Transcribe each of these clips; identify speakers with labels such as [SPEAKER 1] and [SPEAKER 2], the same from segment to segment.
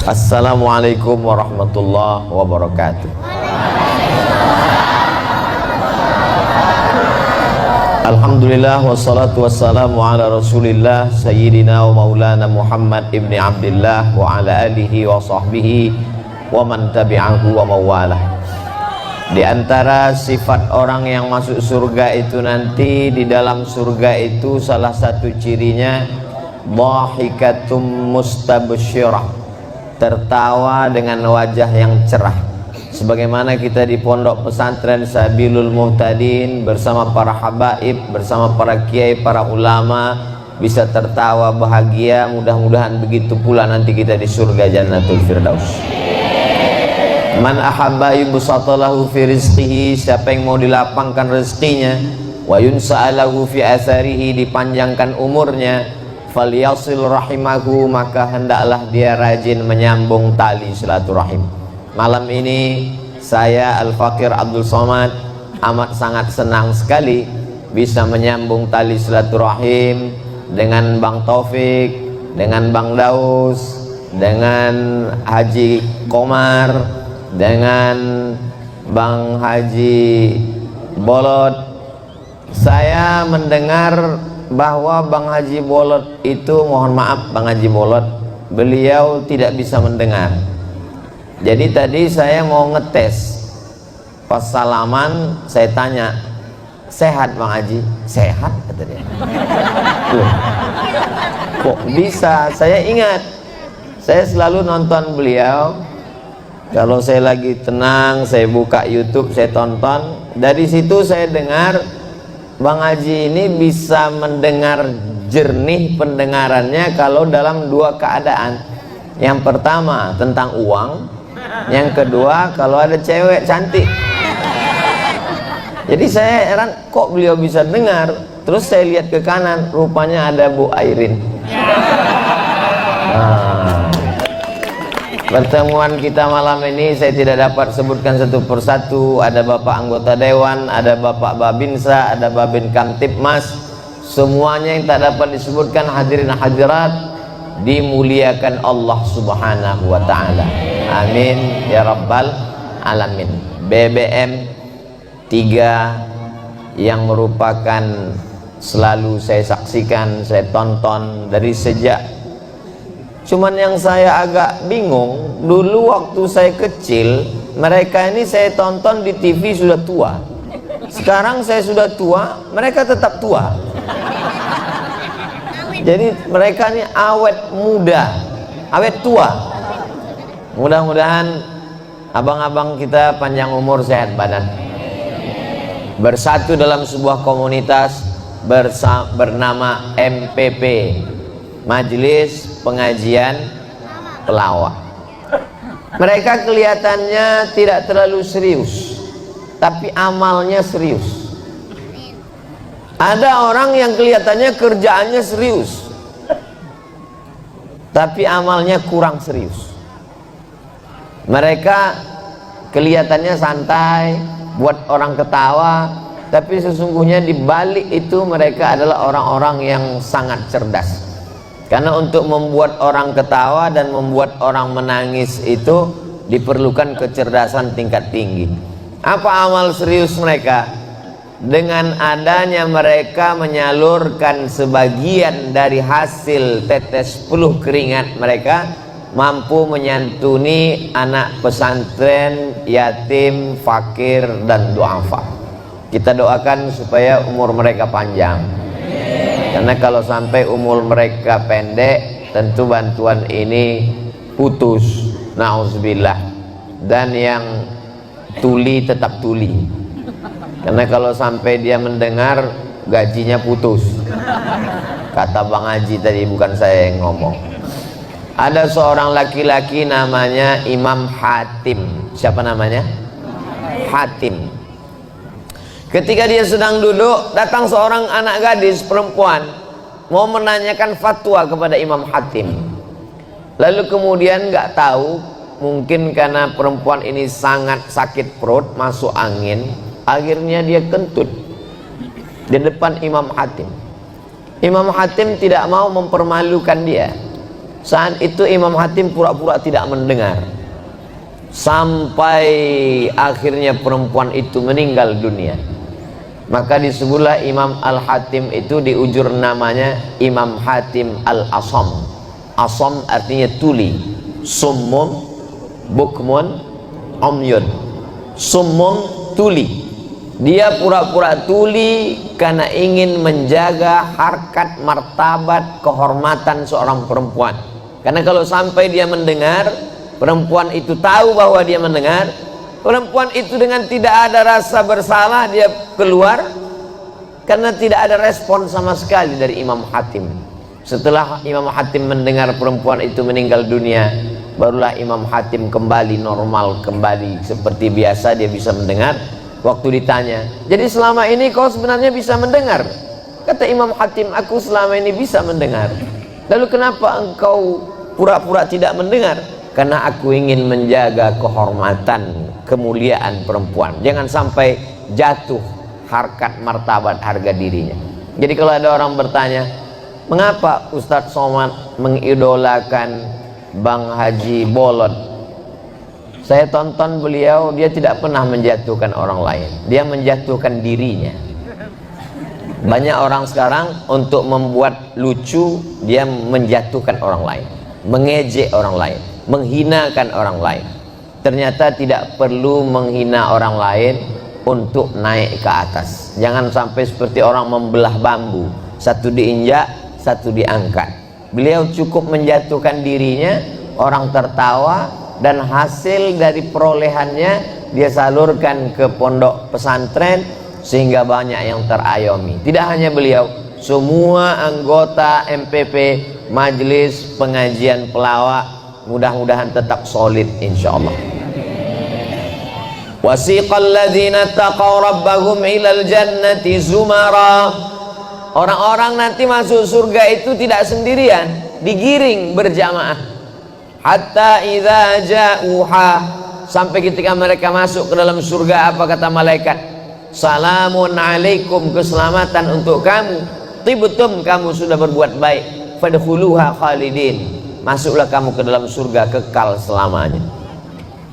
[SPEAKER 1] Assalamualaikum warahmatullahi wabarakatuh. Alhamdulillah wassalatu wassalamu ala rasulillah sayyidina wa maulana Muhammad ibni Abdillah wa ala alihi wa sahbihi wa man tabi'ahu wa mawalah. Di antara sifat orang yang masuk surga itu nanti, di dalam surga itu salah satu cirinya dhahikatum mustabsyirah, tertawa dengan wajah yang cerah. Sebagaimana kita di pondok pesantren Sabilul Muhtadin bersama para habaib, bersama para kiai, para ulama bisa tertawa bahagia, mudah-mudahan begitu pula nanti kita di surga Jannatul Firdaus. Man ahabba yubsatalahu fi rizqihi, siapa yang mau dilapangkan rezekinya, wa yunsa'alahu fi atharihi, dipanjangkan umurnya, falyasil rahimahu, maka hendaklah dia rajin menyambung tali silaturahim. Malam ini saya Al-Fakir Abdul Somad amat sangat senang sekali bisa menyambung tali silaturahim dengan Bang Taufik, dengan Bang Daus, dengan Haji Komar, dengan Bang Haji Bolot. Saya mendengar bahwa Bang Haji Bolot itu, mohon maaf Bang Haji Bolot, beliau tidak bisa mendengar. Jadi tadi saya mau ngetes, pas salaman saya tanya, sehat Bang Haji? Sehat kata dia. Kok bisa? Saya ingat, saya selalu nonton beliau. Kalau saya lagi tenang, saya buka YouTube, saya tonton. Dari situ saya dengar Bang Haji ini bisa mendengar jernih pendengarannya kalau dalam dua keadaan. Yang pertama tentang uang, yang kedua kalau ada cewek cantik. Jadi saya heran kok beliau bisa dengar. Terus saya lihat ke kanan, rupanya ada Bu Airin. Pertemuan kita malam ini saya tidak dapat sebutkan satu persatu. Ada Bapak anggota Dewan, ada Bapak Babinsa, ada Babin Kamtipmas. Semuanya yang tak dapat disebutkan, hadirin hadirat, dimuliakan Allah subhanahu wa ta'ala. Amin ya rabbal alamin. BBM 3 yang merupakan selalu saya saksikan, saya tonton dari sejak. Cuman yang saya agak bingung, dulu waktu saya kecil, mereka ini saya tonton di TV sudah tua. Sekarang saya sudah tua, mereka tetap tua. Jadi mereka ini awet muda, awet tua. Mudah-mudahan abang-abang kita panjang umur, sehat badan, bersatu dalam sebuah komunitas bernama MPP, Majelis Pengajian Pelawak. Mereka kelihatannya tidak terlalu serius, tapi amalnya serius. Ada orang yang kelihatannya kerjaannya serius, tapi amalnya kurang serius. Mereka kelihatannya santai, buat orang ketawa, tapi sesungguhnya di balik itu mereka adalah orang-orang yang sangat cerdas. Karena untuk membuat orang ketawa dan membuat orang menangis itu diperlukan kecerdasan tingkat tinggi. Apa amal serius mereka? Dengan adanya mereka menyalurkan sebagian dari hasil tetes peluh keringat mereka, mampu menyantuni anak pesantren, yatim, fakir, dan duafa. Kita doakan supaya umur mereka panjang. Karena kalau sampai umur mereka pendek, tentu bantuan ini putus, na'udzubillah. Dan yang tuli tetap tuli. Karena kalau sampai dia mendengar, gajinya putus. Kata Bang Haji tadi, bukan saya yang ngomong. Ada seorang laki-laki namanya Imam Hatim. Siapa namanya? Hatim. Ketika dia sedang duduk, datang seorang anak gadis perempuan mau menanyakan fatwa kepada Imam Hatim. Lalu kemudian nggak tahu, mungkin karena perempuan ini sangat sakit perut, masuk angin, akhirnya dia kentut di depan Imam Hatim. Imam Hatim tidak mau mempermalukan dia. Saat itu Imam Hatim pura-pura tidak mendengar, sampai akhirnya perempuan itu meninggal dunia. Maka disebutlah Imam Al-Hatim itu diujur namanya Imam Hatim Al-Asam. Asam artinya tuli. Summun, bukmun, umyun. Summun, tuli. Dia pura-pura tuli karena ingin menjaga harkat, martabat, kehormatan seorang perempuan. Karena kalau sampai dia mendengar, perempuan itu tahu bahwa dia mendengar, perempuan itu dengan tidak ada rasa bersalah dia keluar, karena tidak ada respon sama sekali dari Imam Hatim. Setelah Imam Hatim mendengar perempuan itu meninggal dunia, barulah Imam Hatim kembali normal, kembali seperti biasa, dia bisa mendengar. Waktu ditanya, jadi selama ini kau sebenarnya bisa mendengar? Kata Imam Hatim, aku selama ini bisa mendengar. Lalu kenapa engkau pura-pura tidak mendengar? Karena aku ingin menjaga kehormatan, kemuliaan perempuan, jangan sampai jatuh harkat, martabat, harga dirinya. Jadi kalau ada orang bertanya, mengapa Ustadz Somad mengidolakan Bang Haji Bolot? Saya tonton beliau, dia tidak pernah menjatuhkan orang lain, dia menjatuhkan dirinya. Banyak orang sekarang untuk membuat lucu, dia menjatuhkan orang lain, mengejek orang lain, menghinakan orang lain. Ternyata tidak perlu menghina orang lain untuk naik ke atas. Jangan sampai seperti orang membelah bambu, satu diinjak, satu diangkat. Beliau cukup menjatuhkan dirinya, orang tertawa, dan hasil dari perolehannya dia salurkan ke pondok pesantren sehingga banyak yang terayomi. Tidak hanya beliau, semua anggota MPP, Majelis Pengajian Pelawak, mudah-mudahan tetap solid insyaallah. Wasiqal ladzina taqaw rabbahum ilal jannati zumara. Orang-orang nanti masuk surga itu tidak sendirian, digiring berjamaah. Hatta idza ja'uha, sampai ketika mereka masuk ke dalam surga, apa kata malaikat? Salamun alaikum, keselamatan untuk kamu. Tibtum, kamu sudah berbuat baik. Fadkhuluha khalidin, masuklah kamu ke dalam surga kekal selamanya.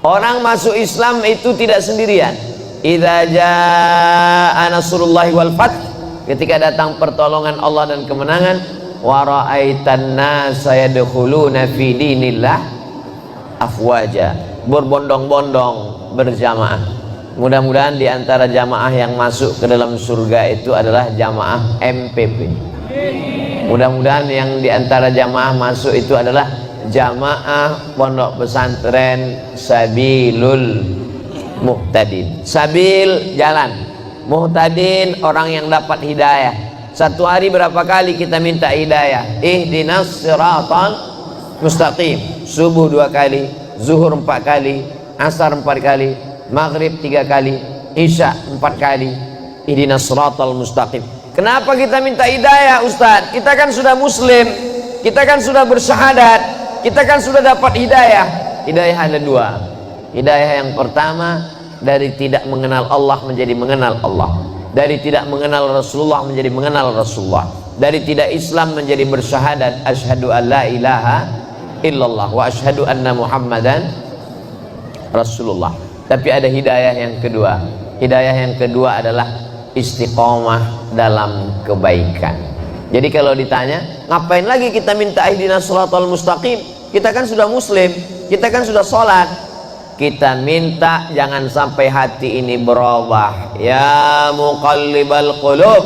[SPEAKER 1] Orang masuk Islam itu tidak sendirian. Idza jaa nasrullahi wal fath, ketika datang pertolongan Allah dan kemenangan, wa ra'aitan nasa yadkhuluna fi dinillah afwaja, berbondong-bondong berjamaah. Mudah-mudahan di antara jamaah yang masuk ke dalam surga itu adalah jamaah MPP. Mudah-mudahan yang di antara jamaah masuk itu adalah jamaah pondok pesantren Sabilul Muhtadin. Sabil, jalan. Muhtadin, orang yang dapat hidayah. Satu hari berapa kali kita minta hidayah? Ihdinas siratal mustaqim. Subuh 2 kali, zuhur 4 kali, asar 4 kali, maghrib 3 kali, isya 4 kali. Ihdinas siratal mustaqim. Kenapa kita minta hidayah, Ustaz? Kita kan sudah muslim, kita kan sudah bersyahadat, kita kan sudah dapat hidayah. Hidayah ada 2. Hidayah yang pertama, dari tidak mengenal Allah menjadi mengenal Allah, dari tidak mengenal Rasulullah menjadi mengenal Rasulullah, dari tidak Islam menjadi bersyahadat asyhadu an la ilaha illallah wa asyhadu anna Muhammadan Rasulullah. Tapi ada hidayah yang kedua. Hidayah yang kedua adalah istiqomah dalam kebaikan. Jadi kalau ditanya, ngapain lagi kita minta ihdinas shiratal mustaqim? Kita kan sudah muslim, kita kan sudah sholat. Kita minta jangan sampai hati ini berubah. Ya muqallibal qulub,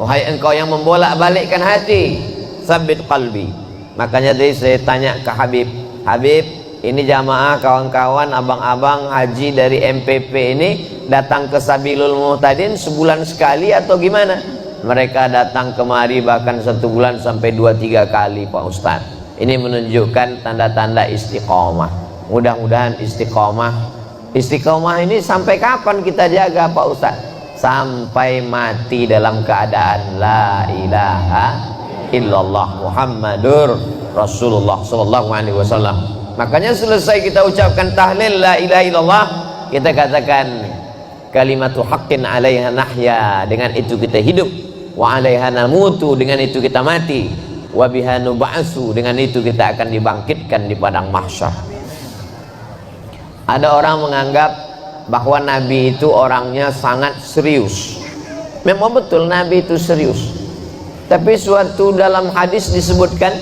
[SPEAKER 1] wahai engkau yang membolak-balikkan hati, tsabbit qalbi. Makanya tadi saya tanya ke Habib, Habib, ini jamaah kawan-kawan, abang-abang haji dari MPP ini datang ke Sabilul Muhtadin sebulan sekali atau gimana? Mereka datang kemari bahkan 1 bulan sampai 2-3 kali, Pak Ustadz. Ini menunjukkan tanda-tanda istiqomah. Mudah-mudahan istiqomah. Istiqomah ini sampai kapan kita jaga, Pak Ustaz? Sampai mati dalam keadaan la ilaha illallah Muhammadur Rasulullah sallallahu alaihi wasallam. Makanya selesai kita ucapkan tahlil la ilaha illallah, kita katakan kalimatu haqqin 'alaiha nahya, dengan itu kita hidup, wa 'alaiha namutu, dengan itu kita mati. wa biha nub'atsu, dengan itu kita akan dibangkitkan di padang mahsyar. Ada orang menganggap bahwa Nabi itu orangnya sangat serius. Memang betul Nabi itu serius, tapi suatu dalam hadis disebutkan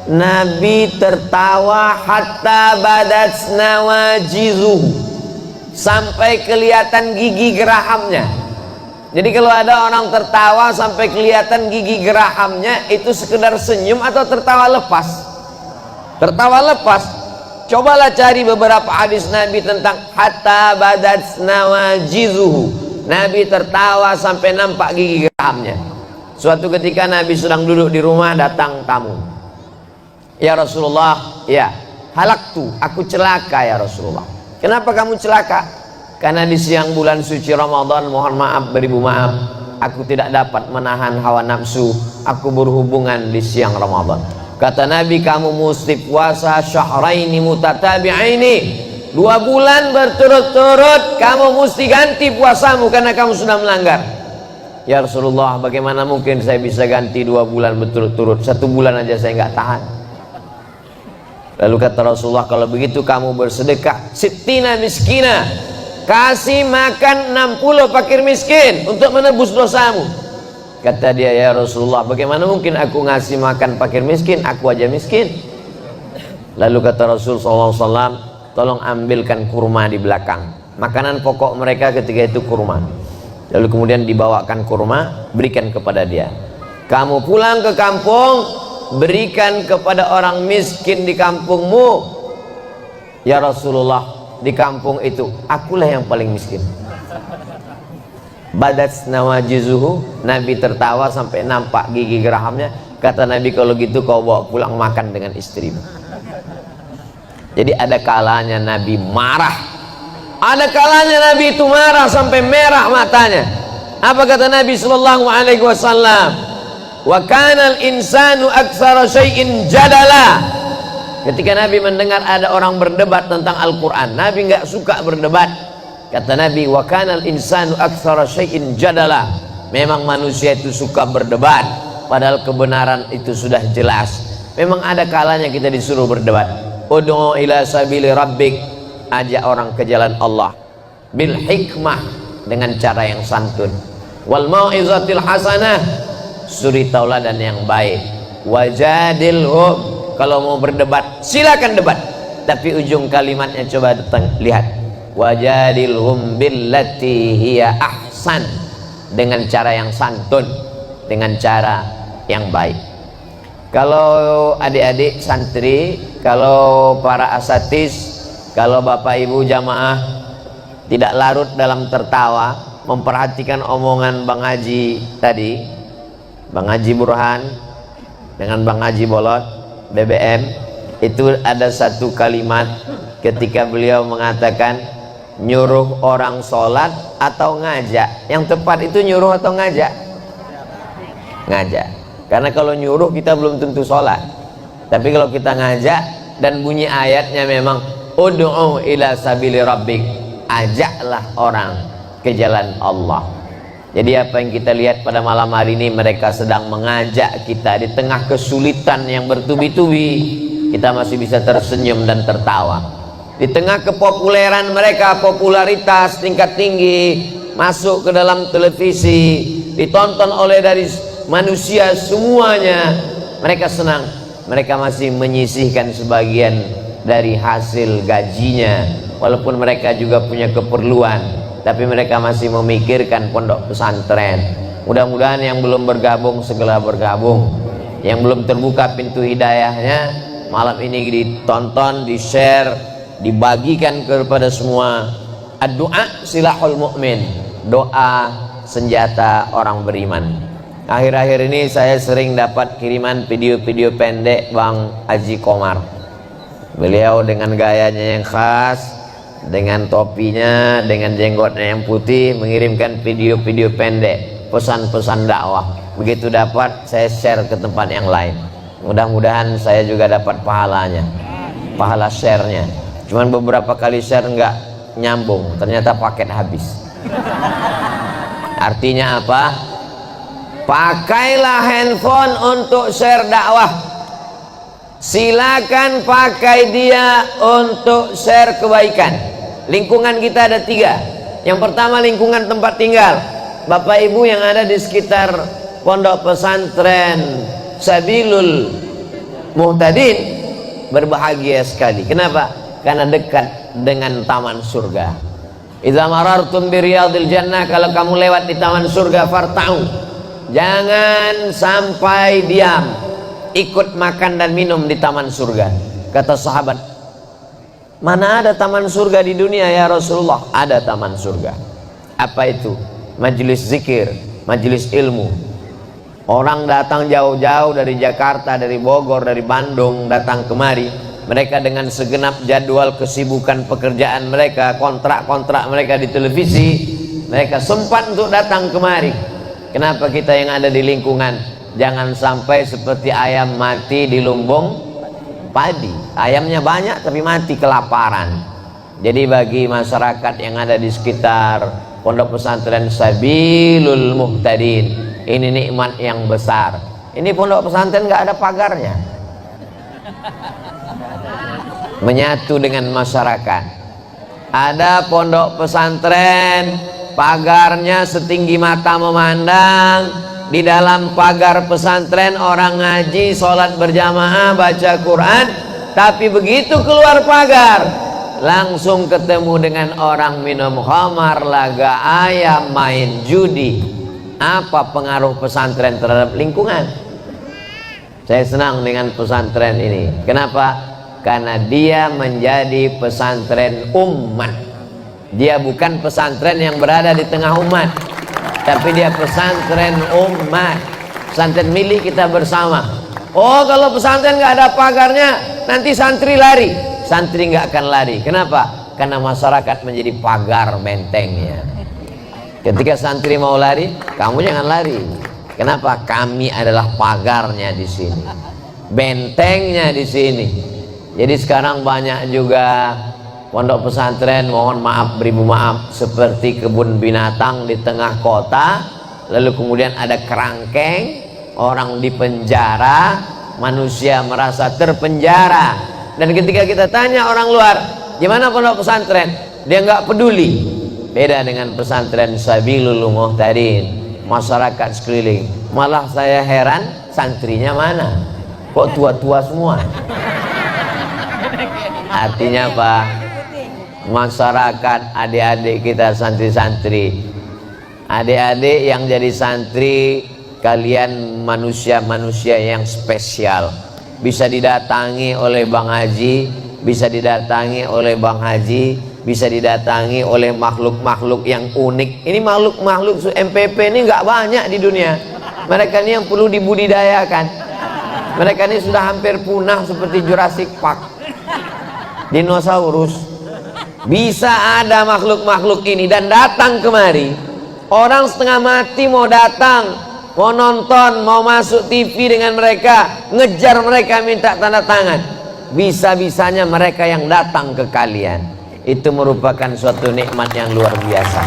[SPEAKER 1] Nabi tertawa hatta badat nawajizuhu, sampai kelihatan gigi gerahamnya. Jadi kalau ada orang tertawa sampai kelihatan gigi gerahamnya, itu sekedar senyum atau tertawa lepas? Tertawa lepas. Cobalah cari beberapa hadis Nabi tentang hatta badat nawajizuhu, Nabi tertawa sampai nampak gigi gerahamnya. Suatu ketika Nabi sedang duduk di rumah, datang tamu. Ya Rasulullah, ya halaktu, aku celaka ya Rasulullah. Kenapa kamu celaka? Karena di siang bulan suci Ramadan, mohon maaf beribu maaf, aku tidak dapat menahan hawa nafsu, aku berhubungan di siang Ramadan. Kata Nabi, kamu mesti puasa syahraini mutatabi'aini, 2 bulan berturut-turut kamu mesti ganti puasamu karena kamu sudah melanggar. Ya Rasulullah, bagaimana mungkin saya bisa ganti 2 bulan berturut-turut? 1 bulan aja saya nggak tahan. Lalu kata Rasulullah, kalau begitu kamu bersedekah sittina miskina, kasih makan 60 fakir miskin untuk menebus dosamu. Kata dia, ya Rasulullah, bagaimana mungkin aku ngasih makan fakir miskin, aku aja miskin. Lalu kata Rasul SAW, tolong ambilkan kurma di belakang. Makanan pokok mereka ketika itu kurma. Lalu kemudian dibawakan kurma, berikan kepada dia. Kamu pulang ke kampung, berikan kepada orang miskin di kampungmu. Ya Rasulullah, di kampung itu akulah yang paling miskin. Badat nawajizuhu, Nabi tertawa sampai nampak gigi gerahamnya. Kata Nabi, kalau gitu kau bawa pulang makan dengan istrimu. Jadi ada kalanya Nabi marah, ada kalanya Nabi itu marah sampai merah matanya. Apa kata Nabi sallallahu alaihi wasallam? Wa kanal insanu aktsara syai'in jadala. Ketika Nabi mendengar ada orang berdebat tentang Al-Quran, Nabi nggak suka berdebat. Kata Nabi, wa kanal insanu aktsara syai'in jadala. Memang manusia itu suka berdebat, padahal kebenaran itu sudah jelas. Memang ada kalanya kita disuruh berdebat. Ud'u ila sabili rabbik, ajak orang ke jalan Allah bil hikmah, dengan cara yang santun, wal mau'izatil hasanah, suri tauladan yang baik, wajadilhum. Kalau mau berdebat silakan debat, tapi ujung kalimatnya coba lihat, wajadilhum billati hiya ahsan, dengan cara yang santun, dengan cara yang baik. Kalau adik-adik santri, kalau para asatis, kalau bapak ibu jamaah tidak larut dalam tertawa, memperhatikan omongan Bang Haji tadi, Bang Haji Burhan dengan Bang Haji Bolot BBM, itu ada satu kalimat ketika beliau mengatakan nyuruh orang sholat atau ngajak. Yang tepat itu nyuruh atau ngajak? Ngajak. Karena kalau nyuruh kita belum tentu sholat, tapi kalau kita ngajak dan bunyi ayatnya memang ud'u ila sabili rabbik, ajaklah orang ke jalan Allah. Jadi apa yang kita lihat pada malam hari ini, mereka sedang mengajak kita di tengah kesulitan yang bertubi-tubi, kita masih bisa tersenyum dan tertawa. Di tengah kepopuleran mereka, popularitas tingkat tinggi, masuk ke dalam televisi, ditonton oleh dari manusia semuanya, mereka senang. Mereka masih menyisihkan sebagian dari hasil gajinya, walaupun mereka juga punya keperluan, tapi mereka masih memikirkan pondok pesantren. Mudah-mudahan yang belum bergabung segera bergabung, yang belum terbuka pintu hidayahnya malam ini ditonton, di-share, dibagikan kepada semua. Ad-du'a silahul mu'min, doa senjata orang beriman. Akhir-akhir ini saya sering dapat kiriman video-video pendek Bang Haji Komar. Beliau dengan gayanya yang khas, dengan topinya, dengan jenggotnya yang putih, mengirimkan video-video pendek, pesan-pesan dakwah. Begitu dapat, saya share ke tempat yang lain. Mudah-mudahan saya juga dapat pahalanya, pahala share-nya. Cuman beberapa kali share enggak nyambung, ternyata paket habis. Artinya apa? Pakailah handphone untuk share dakwah. Silakan pakai dia untuk share kebaikan. Lingkungan kita ada 3. Yang pertama lingkungan tempat tinggal. Bapak Ibu yang ada di sekitar pondok pesantren Sabilul Muhtadin berbahagia sekali. Kenapa? Karena dekat dengan taman surga. Idza marartum bi riyadil jannah, kalau kamu lewat di taman surga, farta'u, jangan sampai diam, ikut makan dan minum di taman surga. Kata sahabat, mana ada taman surga di dunia ya Rasulullah? Ada taman surga. Apa itu? Majelis zikir, majelis ilmu. Orang datang jauh-jauh dari Jakarta, dari Bogor, dari Bandung, datang kemari. Mereka dengan segenap jadwal kesibukan pekerjaan mereka, kontrak-kontrak mereka di televisi, mereka sempat untuk datang kemari. Kenapa kita yang ada di lingkungan jangan sampai seperti ayam mati di lumbung padi? Ayamnya banyak tapi mati kelaparan. Jadi bagi masyarakat yang ada di sekitar pondok pesantren Sabilul Muhtadin, ini nikmat yang besar. Ini pondok pesantren nggak ada pagarnya, menyatu dengan masyarakat. Ada pondok pesantren pagarnya setinggi mata memandang. Di dalam pagar pesantren orang ngaji, sholat berjamaah, baca Quran. Tapi begitu keluar pagar, langsung ketemu dengan orang minum khamar, laga ayam, main judi. Apa pengaruh pesantren terhadap lingkungan? Saya senang dengan pesantren ini. Kenapa? Karena dia menjadi pesantren umat. Dia bukan pesantren yang berada di tengah umat, tapi dia pesantren umat, pesantren milik kita bersama. Oh, kalau pesantren nggak ada pagarnya, nanti santri lari. Santri nggak akan lari. Kenapa? Karena masyarakat menjadi pagar bentengnya. Ketika santri mau lari, kamu jangan lari. Kenapa? Kami adalah pagarnya di sini, bentengnya di sini. Jadi sekarang banyak juga pondok pesantren, mohon maaf beribu maaf, seperti kebun binatang di tengah kota. Lalu kemudian ada kerangkeng, orang dipenjara, manusia merasa terpenjara. Dan ketika kita tanya orang luar, gimana pondok pesantren? Dia nggak peduli. Beda dengan pesantren Sabilul Muhtadin, masyarakat sekeliling. Malah saya heran, santrinya mana? Kok tua-tua semua? Artinya apa? Masyarakat, adik-adik kita santri-santri, adik-adik yang jadi santri, kalian manusia-manusia yang spesial. Bisa didatangi oleh Bang Haji, bisa didatangi oleh Bang Haji, bisa didatangi oleh makhluk-makhluk yang unik. Ini makhluk-makhluk MPP ini nggak banyak di dunia. Mereka ini yang perlu dibudidayakan. Mereka ini sudah hampir punah seperti Jurassic Park, dinosaurus. Bisa ada makhluk-makhluk ini dan datang kemari. Orang setengah mati mau datang, mau nonton, mau masuk TV dengan mereka, ngejar mereka minta tanda tangan. Bisa-bisanya mereka yang datang ke kalian. Itu merupakan suatu nikmat yang luar biasa.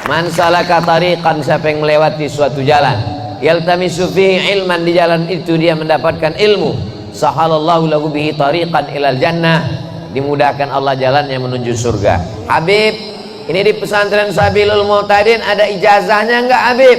[SPEAKER 1] Man salaka tariqan, siapa yang melewati suatu jalan, yaltamisu fihi ilman, di jalan itu dia mendapatkan ilmu, sahalallahu lahu bihi tariqan ilal jannah, dimudahkan Allah jalannya menuju surga. Habib, ini di pesantren Sabilul Muhtadin ada ijazahnya enggak Habib?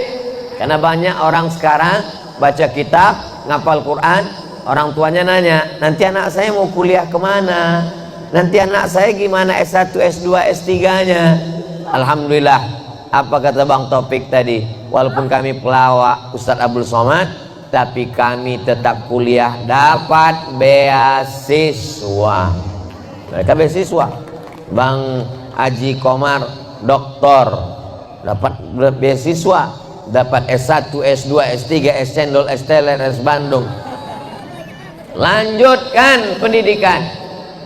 [SPEAKER 1] Karena banyak orang sekarang baca kitab, ngapal Quran, orang tuanya nanya, nanti anak saya mau kuliah kemana? Nanti anak saya gimana S1, S2, S3 nya? Alhamdulillah, apa kata Bang Topik tadi? Walaupun kami pelawak Ustadz Abdul Somad, tapi kami tetap kuliah, dapat beasiswa. Mereka beasiswa. Bang Haji Komar doktor, dapat beasiswa, dapat S1, S2, S3, S Cendol, S Teler, S Bandung. Lanjutkan pendidikan.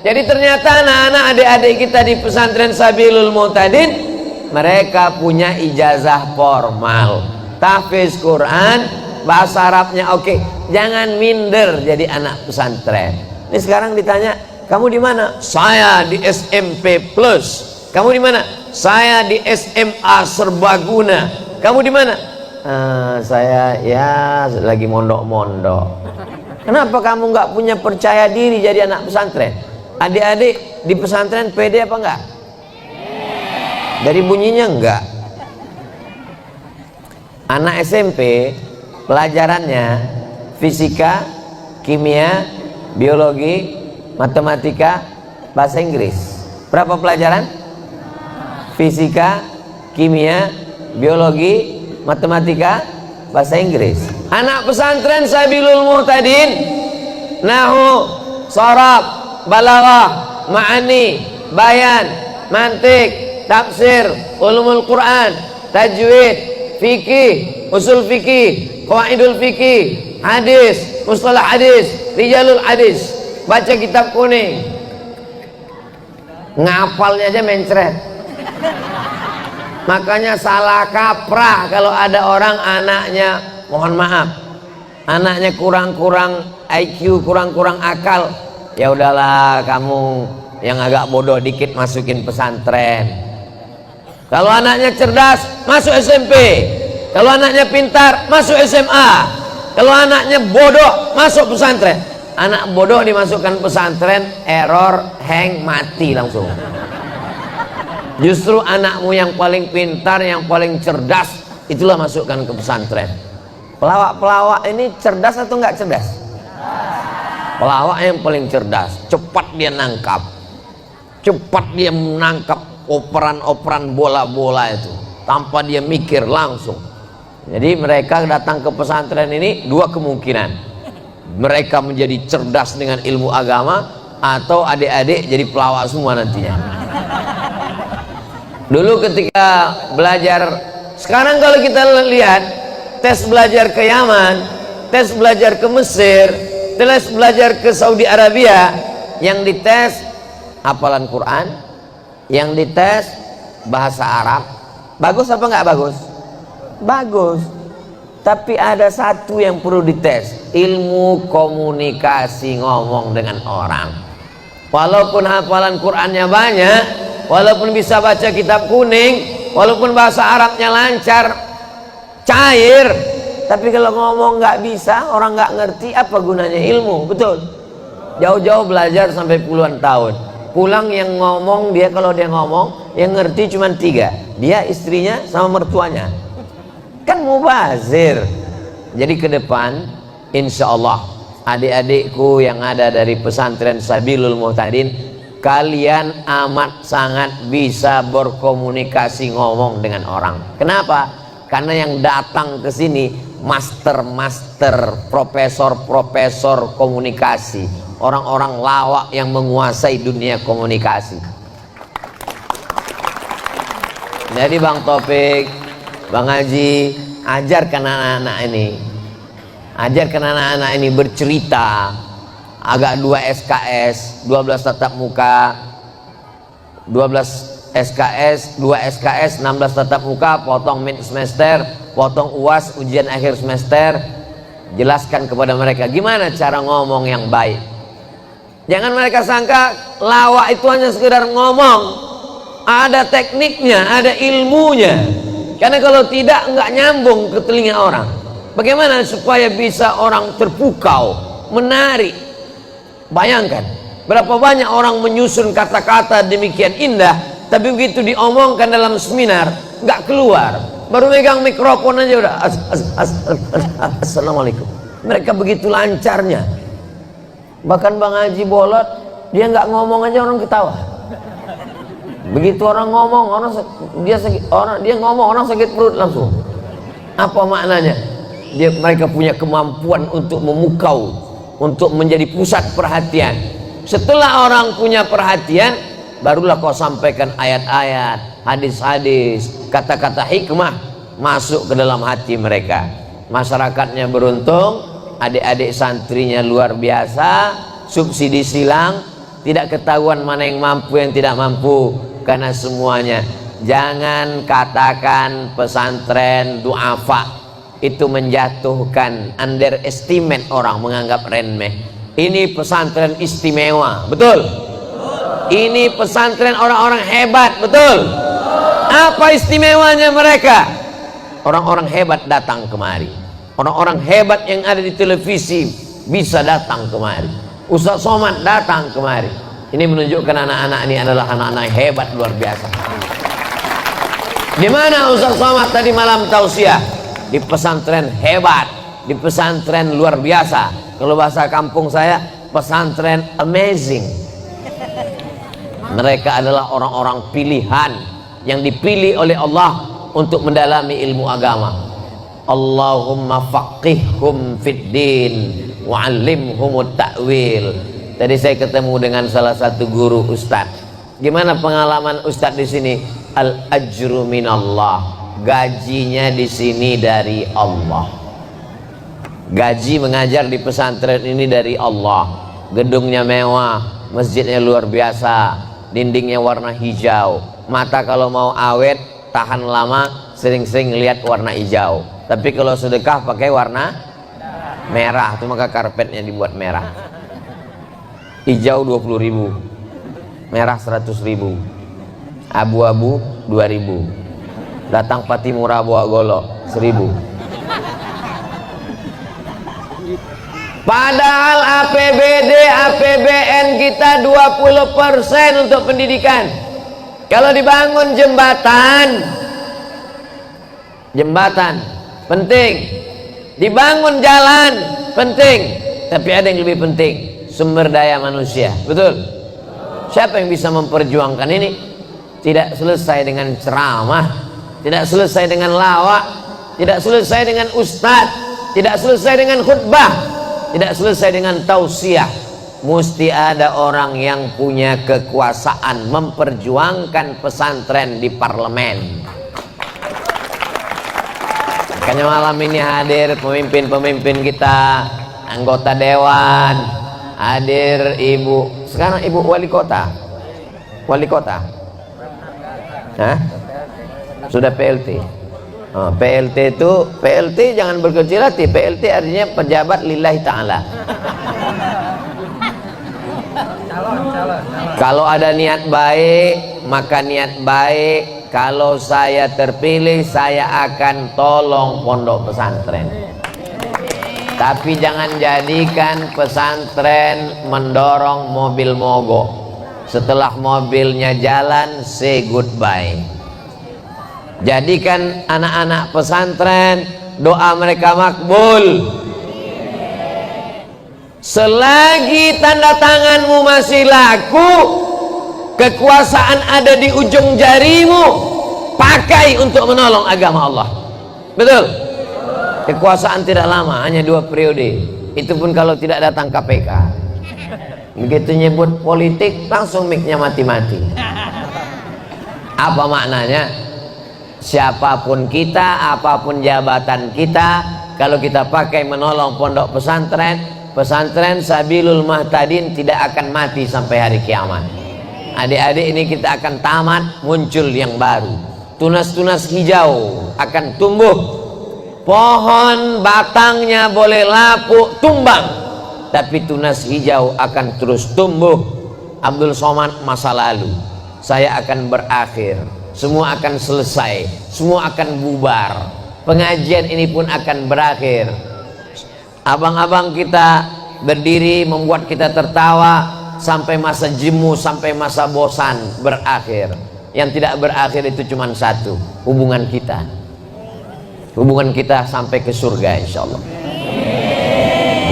[SPEAKER 1] Jadi ternyata anak-anak adik-adik kita di pesantren Sabilul Muhtadin, mereka punya ijazah formal, tahfiz Quran, bahasa Arabnya oke. Jangan minder jadi anak pesantren. Ini sekarang ditanya, kamu di mana? Saya di SMP Plus. Kamu di mana? Saya di SMA Serbaguna. Kamu di mana? Saya ya lagi mondok-mondok. Kenapa kamu nggak punya percaya diri jadi anak pesantren? Adik-adik di pesantren pede apa enggak? Dari bunyinya enggak. Anak SMP pelajarannya fisika, kimia, biologi, matematika, bahasa Inggris. Berapa pelajaran? Fisika, kimia, biologi, matematika, bahasa Inggris. Anak pesantren Sabilul Muhtadin nahu, sharaf, balaghah, ma'ani, bayan, mantik, tafsir, ulumul Quran, tajwid, fikih, usul fikih, qawaidul fikih, hadis, mustalah hadis, rijalul hadis, baca kitab kuning, ngapalnya aja mencret. Makanya salah kaprah kalau ada orang anaknya, mohon maaf, anaknya kurang-kurang IQ, kurang-kurang akal, ya udahlah kamu yang agak bodoh dikit masukin pesantren. Kalau anaknya cerdas masuk SMP, kalau anaknya pintar masuk SMA, kalau anaknya bodoh masuk pesantren. Anak bodoh dimasukkan pesantren, error, hang, mati langsung. Justru anakmu yang paling pintar, yang paling cerdas, itulah masukkan ke pesantren. Pelawak-pelawak ini cerdas atau enggak cerdas? Pelawak yang paling cerdas, cepat dia nangkap, cepat dia menangkap operan-operan bola-bola itu tanpa dia mikir langsung. Jadi mereka datang ke pesantren ini dua kemungkinan: mereka menjadi cerdas dengan ilmu agama, atau adik-adik jadi pelawak semua nantinya. Dulu ketika belajar, sekarang kalau kita lihat tes belajar ke Yaman, tes belajar ke Mesir, tes belajar ke Saudi Arabia, yang dites hafalan Quran, yang dites bahasa Arab. Bagus apa nggak bagus? Bagus. Tapi ada satu yang perlu dites, ilmu komunikasi ngomong dengan orang. Walaupun hafalan Qurannya banyak, walaupun bisa baca kitab kuning, walaupun bahasa Arabnya lancar, cair, tapi kalau ngomong nggak bisa, orang nggak ngerti, apa gunanya ilmu? Betul. Jauh-jauh belajar sampai puluhan tahun, pulang yang ngomong dia, kalau dia ngomong yang ngerti cuma 3, dia, istrinya, sama mertuanya. Kan mubazir. Jadi ke depan insya Allah adik-adikku yang ada dari pesantren Sabilul Muhtadin, kalian amat sangat bisa berkomunikasi ngomong dengan orang. Kenapa? Karena yang datang ke sini master-master, profesor-profesor komunikasi, orang-orang lawak yang menguasai dunia komunikasi. Jadi Bang Taufik, Bang Haji, ajarkan anak-anak ini, ajarkan anak-anak ini bercerita. Agak 2 SKS, 12 tatap muka, 12 SKS, 2 SKS, 16 tatap muka, potong mid semester, potong UAS, ujian akhir semester. Jelaskan kepada mereka gimana cara ngomong yang baik. Jangan mereka sangka lawak itu hanya sekedar ngomong. Ada tekniknya, ada ilmunya. Karena kalau tidak, nggak nyambung ke telinga orang. Bagaimana supaya bisa orang terpukau, menarik? Bayangkan berapa banyak orang menyusun kata-kata demikian indah, tapi begitu diomongkan dalam seminar nggak keluar. Baru megang mikrofon aja udah assalamualaikum. Mereka begitu lancarnya. Bahkan Bang Haji Bolot, dia nggak ngomong aja orang ketawa. Begitu orang ngomong, dia ngomong orang sakit perut langsung. Apa maknanya? Mereka punya kemampuan untuk memukau, untuk menjadi pusat perhatian. Setelah orang punya perhatian, barulah kau sampaikan ayat-ayat, hadis-hadis, kata-kata hikmah masuk ke dalam hati mereka. Masyarakatnya beruntung, adik-adik santrinya luar biasa, subsidi silang, tidak ketahuan mana yang mampu, yang tidak mampu, karena semuanya. Jangan katakan pesantren duafa, itu menjatuhkan, underestimate orang, menganggap remeh. Ini pesantren istimewa, betul? Ini pesantren orang-orang hebat, betul? Apa istimewanya mereka? orang-orang hebat datang kemari. Orang-orang hebat yang ada di televisi bisa datang kemari. Ustaz Somad datang kemari. Ini menunjukkan anak-anak ini adalah anak-anak hebat luar biasa. Di mana Ustaz Somad tadi malam tausiah? Di pesantren hebat, di pesantren luar biasa. Kalau bahasa kampung saya, pesantren amazing. Mereka adalah orang-orang pilihan yang dipilih oleh Allah untuk mendalami ilmu agama. Allahumma faqihhum fid din wa'allimhumut ta'wil. Tadi saya ketemu dengan salah satu guru ustaz. Gimana pengalaman ustaz di sini? Al ajru minallah. Gajinya di sini dari Allah. Gaji mengajar di pesantren ini dari Allah. Gedungnya mewah, masjidnya luar biasa, dindingnya warna hijau. Mata kalau mau awet, tahan lama, sering-sering lihat warna hijau. Tapi kalau sedekah pakai warna merah, itu maka karpetnya dibuat merah. Hijau 20.000, merah 100.000, abu-abu 2.000. Datang Patimura bawa golok 1.000. Padahal APBD, APBN kita 20% untuk pendidikan. Kalau dibangun jembatan penting, dibangun jalan penting, tapi ada yang lebih penting, sumber daya manusia. Betul? Siapa yang bisa memperjuangkan ini? Tidak selesai dengan ceramah, tidak selesai dengan lawak, tidak selesai dengan ustadz, tidak selesai dengan khutbah, tidak selesai dengan tausiah. Mesti ada orang yang punya kekuasaan memperjuangkan pesantren di parlemen. Makanya malam ini hadir pemimpin-pemimpin kita, anggota dewan, hadir ibu, sekarang ibu wali kota. Hah? Sudah PLT. PLT itu, PLT jangan berkecil hati. PLT artinya pejabat lillahi ta'ala. Kalau ada niat baik, maka niat baik. Kalau saya terpilih, saya akan tolong pondok pesantren. Tapi jangan jadikan pesantren mendorong mobil mogok. Setelah mobilnya jalan, say goodbye. Jadikan anak-anak pesantren doa mereka makbul. Selagi tanda tanganmu masih laku, kekuasaan ada di ujung jarimu, pakai untuk menolong agama Allah. Betul? Kekuasaan tidak lama, hanya 2 periode. Itu pun kalau tidak datang KPK. Begitu nyebut politik, langsung mic-nya mati-mati. Apa maknanya? Siapapun kita, apapun jabatan kita, kalau kita pakai menolong pondok pesantren, pesantren Sabilul Muhtadin tidak akan mati sampai hari kiamat. Adik-adik ini kita akan tamat, muncul yang baru. Tunas-tunas hijau akan tumbuh. Pohon batangnya boleh lapuk, tumbang, tapi tunas hijau akan terus tumbuh. Abdul Somad masa lalu, saya akan berakhir. Semua akan selesai, semua akan bubar. Pengajian ini pun akan berakhir. Abang-abang kita berdiri membuat kita tertawa sampai masa jemu, sampai masa bosan berakhir. Yang tidak berakhir itu cuma satu, hubungan kita. Hubungan kita sampai ke surga insyaallah.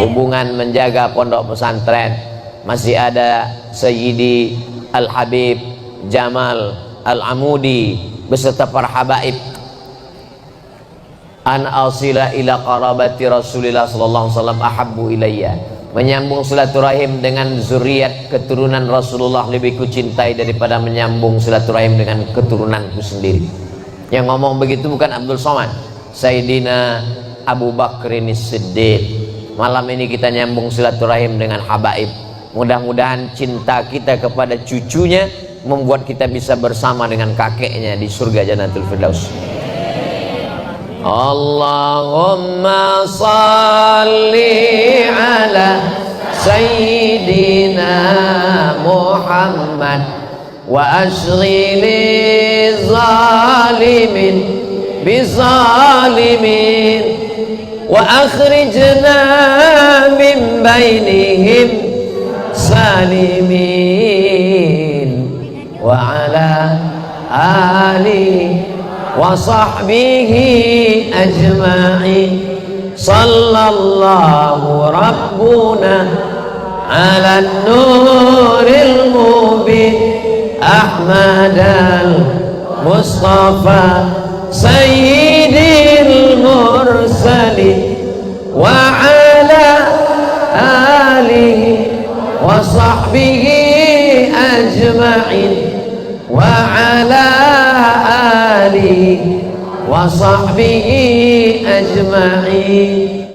[SPEAKER 1] Hubungan menjaga pondok pesantren. Masih ada Sayyidi Al-Habib Jamal Al-Amudi beserta para habaib. An asila ila qarabati Rasulillah sallallahu alaihi wasallam ahabbu ilayya. Menyambung silaturahim dengan zuriat keturunan Rasulullah lebih kucintai daripada menyambung silaturahim dengan keturunanku sendiri. Yang ngomong begitu bukan Abdul Somad, Sayyidina Abu Bakrin Siddiq. Malam ini kita nyambung silaturahim dengan habaib. Mudah-mudahan cinta kita kepada cucunya membuat kita bisa bersama dengan kakeknya di surga Jannatul Firdaus. Allahumma salli ala Sayyidina Muhammad wa ashghili zalimin بظالمين وأخرجنا من بينهم سالمين وعلى آله وصحبه أجمعين صلى الله ربنا على النور المبين أحمد المصطفى سيد المرسلين وعلى آله وصحبه أجمعين وعلى آله وصحبه أجمعين